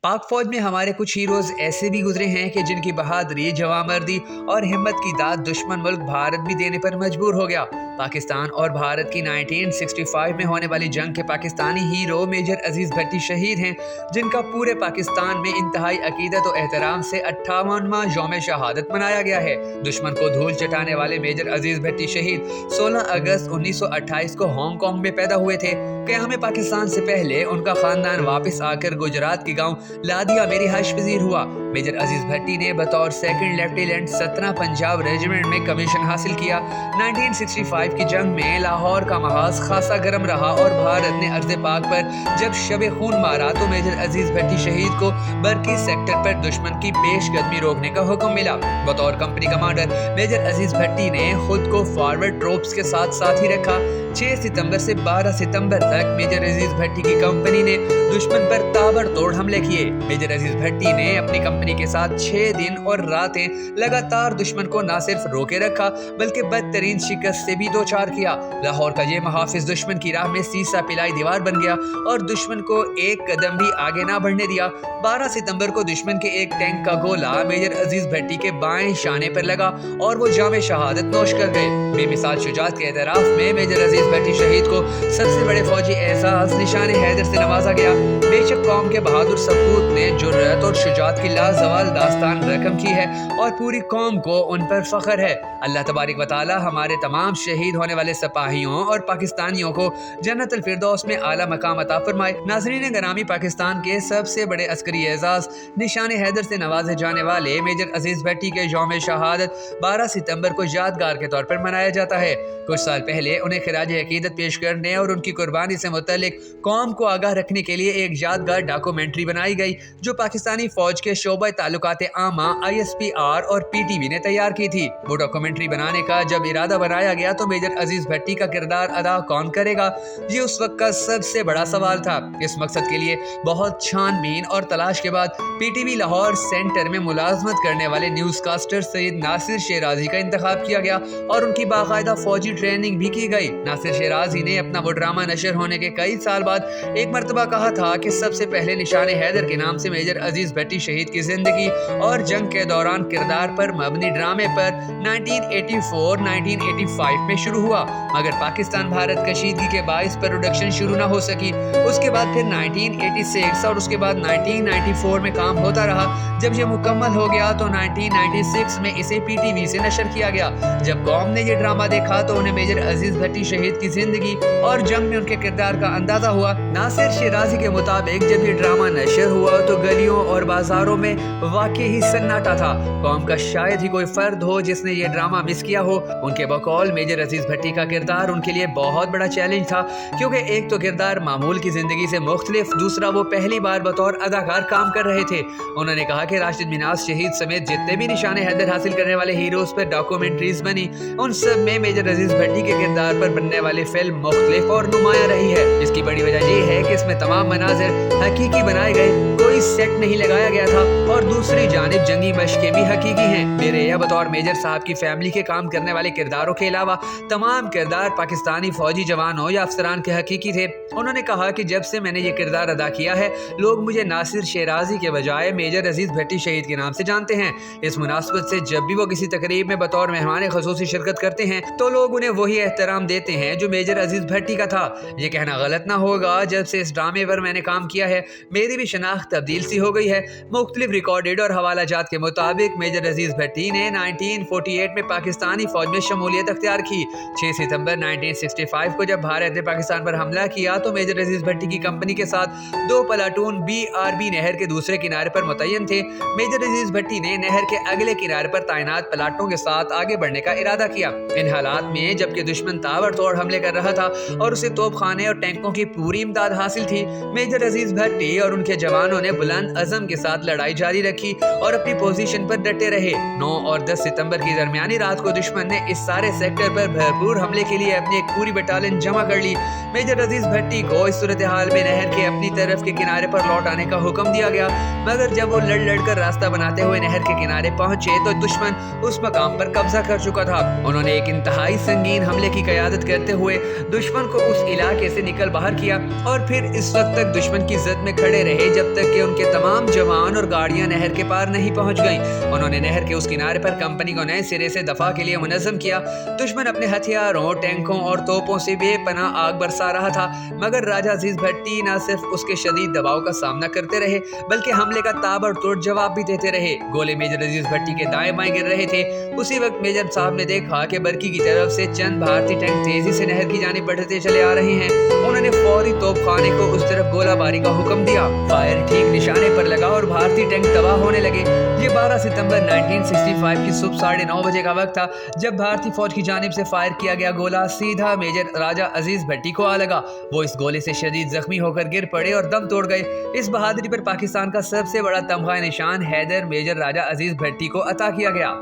पाक फौज में हमारे कुछ हीरोज ऐसे भी गुजरे हैं कि जिनकी बहादुरी, जवामर्दी और हिम्मत की दाद दुश्मन मुल्क भारत भी देने पर मजबूर हो गया। पाकिस्तान और भारत की 1965 में होने वाली जंग के पाकिस्तानी हीरो मेजर अजीज भट्टी शहीद हैं, जिनका पूरे पाकिस्तान में इंतहाई अकीदत और एहतराम से 58वां यौम शहादत मनाया गया है। दुश्मन को धूल चटाने वाले मेजर अजीज भट्टी शहीद 16 अगस्त 1928 को हांगकांग में पैदा हुए थे। क़याम पाकिस्तान से पहले उनका खानदान वापस आकर गुजरात के गांव लादिया में रिहाइश पजीर हुआ। मेजर अजीज भट्टी ने बतौर सेकंड लेफ्टिनेंट 17 पंजाब रेजिमेंट में कमीशन हासिल किया। 1965 की जंग में लाहौर का महाज खासा गर्म रहा और भारत ने अर्ज़ पाक पर जब शबे खून मारा तो मेजर अजीज भट्टी शहीद को बरकी सेक्टर पर दुश्मन की पेशकदमी रोकने का हुक्म मिला। बतौर कंपनी कमांडर मेजर अजीज भट्टी ने खुद को फॉरवर्ड ट्रूप्स के साथ ही रखा। 6 सितंबर से 12 सितंबर तक मेजर अजीज भट्टी की कंपनी ने दुश्मन पर ताबड़तोड़ हमले किए। मेजर अजीज भट्टी ने अपनी कंपनी के साथ 6 दिन और रातें लगातार दुश्मन को न सिर्फ रोके रखा बल्कि बदतरीन शिकस्त से भी दो चार किया। लाहौर का ये मुहाफिज दुश्मन की राह में सीसा पिलाई दीवार बन गया और दुश्मन को एक कदम भी आगे ना बढ़ने दिया। 12 सितंबर को दुश्मन के एक टैंक का गोला मेजर अजीज भट्टी के बाएं शाने पर लगा और वो जामे शहादत नोश कर गए। बेमिसाल शुजाअत के एतराफ में मेजर अजीज भट्टी शहीद को सबसे बड़े फौजी एहसास निशान हैदर से नवाजा गया। बेशक कौम के बहादुर सपूत ने जुर्रत और शुजाअत की लाजवाल दास्तान रकम की है और पूरी कौम को उन पर फख्र है। अल्लाह तबारक व तआला हमारे तमाम शहीद होने वाले सिपाहियों और पाकिस्तानियों को जन्नतुल फिरदौस में आला मकाम अता फरमाए। नाज़रीन ग्रामी, पाकिस्तान के सबसे बड़े अस्करी एजाज निशान हैदर से नवाजे जाने वाले मेजर अजीज भट्टी के यौम शहादत 12 सितंबर को यादगार के तौर पर मनाया जाता है। कुछ साल पहले उन्हें खिराज अकीदत पेश करने और उनकी कुर्बानी से मुतल्लिक कौम को आगाह रखने के लिए एक यादगार डॉक्यूमेंट्री बनाई गई, जो पाकिस्तानी फौज के शोबा ताल्लुकात आमा ISPR और PTV ने तैयार की थी। वो डॉक्यूमेंट्री बनाने का जब इरादा बनाया गया तो मेजर अजीज भट्टी का किरदार अदा कौन करेगा, ये उस वक्त का सबसे बड़ा सवाल था। इस मकसद के लिए बहुत छानबीन और तलाश के बाद PTV लाहौर सेंटर में मुलाजमत करने वाले न्यूज़ कास्टर सैयद नासिर शेराजी का इंतखाब किया गया और उनकी बाकायदा फौजी ट्रेनिंग भी की गई। नासिर शेराजी ने अपना वो ड्रामा नशर होने के कई साल बाद एक मरतबा कहा था कि सबसे पहले निशान हैदर के नाम से मेजर अजीज भट्टी शहीद की जिंदगी और जंग के दौरान किरदार पर मबनी ड्रामे पर 1984-1985 में शुरू हुआ, मगर पाकिस्तान भारत कशीदगी के बाइस प्रोडक्शन शुरू न हो सकी। उसके बाद फिर 1986 और उसके बाद 1994 में काम होता रहा। जब ये मुकम्मल हो गया तो 1996 में इसे PTV से नशर किया गया। जब कौम ने ये ड्रामा देखा तो उन्हें मेजर अजीज भट्टी शहीद की जिंदगी और जंग में उनके किरदार का अंदाजा हुआ। नासिर शेराजी के मुताबिक जब ये ड्रामा नशर हुआ तो गलियों और बाजारों में वाकई ही सन्नाटा था। कौम का शायद ही कोई फर्द हो जिसने ये ड्रामा मिस किया हो। उनके बकौल मेजर अजीज भट्टी का किरदार उनके लिए बहुत बड़ा चैलेंज था, क्योंकि एक तो किरदार मामूल की जिंदगी से मुख्तलिफ, दूसरा वो पहली बार बतौर अदाकार काम कर रहे थे। उन्होंने कहा कि राशिद मिनाज शहीद समेत जितने भी निशान हैदर हासिल करने वाले हीरोज पर डॉक्यूमेंट्रीज बनी, उन सब में मेजर अजीज भट्टी के किरदार पर बनने वाली फिल्म मुख्तलिफ और नुमाया रही है। इसकी बड़ी वजह ये है कि इसमें तमाम मनाजिर हकीकी बनाए गए, कोई सेट नहीं लगाया गया था और दूसरी जानिब जंगी मशकें भी हकीकी हैं। मेरे यह बतौर मेजर साहब की फैमिली के काम करने वाले किरदारों के अलावा तमाम किरदार पाकिस्तानी फौजी जवानों या अफसरान के हकीकी थे। उन्होंने कहा कि जब से मैंने ये किरदार अदा किया है, लोग मुझे नासिर शेराजी के बजाय मेजर अजीज भट्टी शहीद के नाम से जानते हैं। इस मुनासबत से जब भी वो किसी तकरीब में बतौर मेहमान ख़ुसूसी शिरकत करते हैं तो लोग उन्हें वही एहतराम देते हैं जो मेजर अजीज भट्टी का था। ये कहना गलत ना होगा, जब से इस ड्रामे पर मैंने काम किया है मेरी भी शनाख्त तब्दील सी हो गई है। मुख्तलिफ रिकॉर्डेड और हवाला जात के मुताबिक मेजर अजीज भट्टी ने 1948 में पाकिस्तानी फौज में शमूलियत अख्तियार की। 6 सितंबर 1965 को जब भारत ने पाकिस्तान पर हमला किया तो मेजर अजीज भट्टी की कंपनी के साथ 2 प्लाटून BRB नहर के दूसरे किनारे पर मुतय्यन थे। मेजर अजीज भट्टी ने नहर के अगले किनारे पर तैनात प्लाटूनों के साथ आगे बढ़ने का इरादा किया। इन हालात में जबकि दुश्मन ताबड़तोड़ हमले कर रहा था और उसे तोपखाने और टैंकों की पूरी इमदाद हासिल थी, मेजर अजीज भट्टी और उनके जवानों ने बुलंद अज़म के साथ लड़ाई जारी रखी और अपनी पोजीशन पर डटे रहे। 9 और 10 सितंबर की दरमियानी रात को दुश्मन ने इस सारे सेक्टर पर भरपूर हमले के लिए अपनी एक पूरी बटालियन जमा कर ली। मेजर अजीज भट्टी को इस सूरत हाल में नहर के अपनी तरफ के किनारे पर लौट आने का हुक्म दिया गया, मगर जब वो लड़ कर रास्ता बनाते हुए नहर के किनारे पहुंचे तो दुश्मन उस मकाम पर कब्जा कर चुका था। उन्होंने एक इंतहाई संगीन हमले की क़यादत करते हुए दुश्मन को उस इलाके से निकल बाहर किया और फिर इस वक्त तक दुश्मन की जद में खड़े रहे जब तक कि उनके तमाम जवान और गाड़ियां नहर के पार नहीं पहुंच गईं। उन्होंने नहर के उस किनारे पर कंपनी को नए सिरे से दफा के लिए मुनज़्ज़म किया। दुश्मन अपने हथियारों, टैंकों और तोपों से बेपनाह आग बरसा रहा था, मगर राजा अजीज भट्टी न सिर्फ उसके शदीद दबाव का सामना करते रहे बल्कि हमले का ताबड़तोड़ जवाब भी देते रहे। गोले मेजर अजीज भट्टी के दाएं बाएं गिर रहे थे। उसी वक्त मेजर साहब ने देखा कि बरकी की तरफ से चंद भारतीय टैंक तेजी से नहर की जानिब बढ़ते चले आ रहे हैं। उन्होंने फौरी तोपखाने को उस तरफ गोलाबारी का हुक्म दिया। फायर ठीक निशाने पर लगा और भारतीय टैंक तबाह होने लगे। ये 12 सितंबर 1965 की सुबह 9:30 बजे का वक्त था जब भारतीय फौज की जानिब से फायर किया गया गोला सीधा मेजर राजा अजीज भट्टी को आ लगा। वो इस गोले से शदीद जख्मी होकर गिर पड़े और दम तोड़ गए। इस बहादुरी पर पाकिस्तान का सबसे बड़ा तमगा निशान हैदर मेजर राजा अजीज भट्टी को अता किया गया।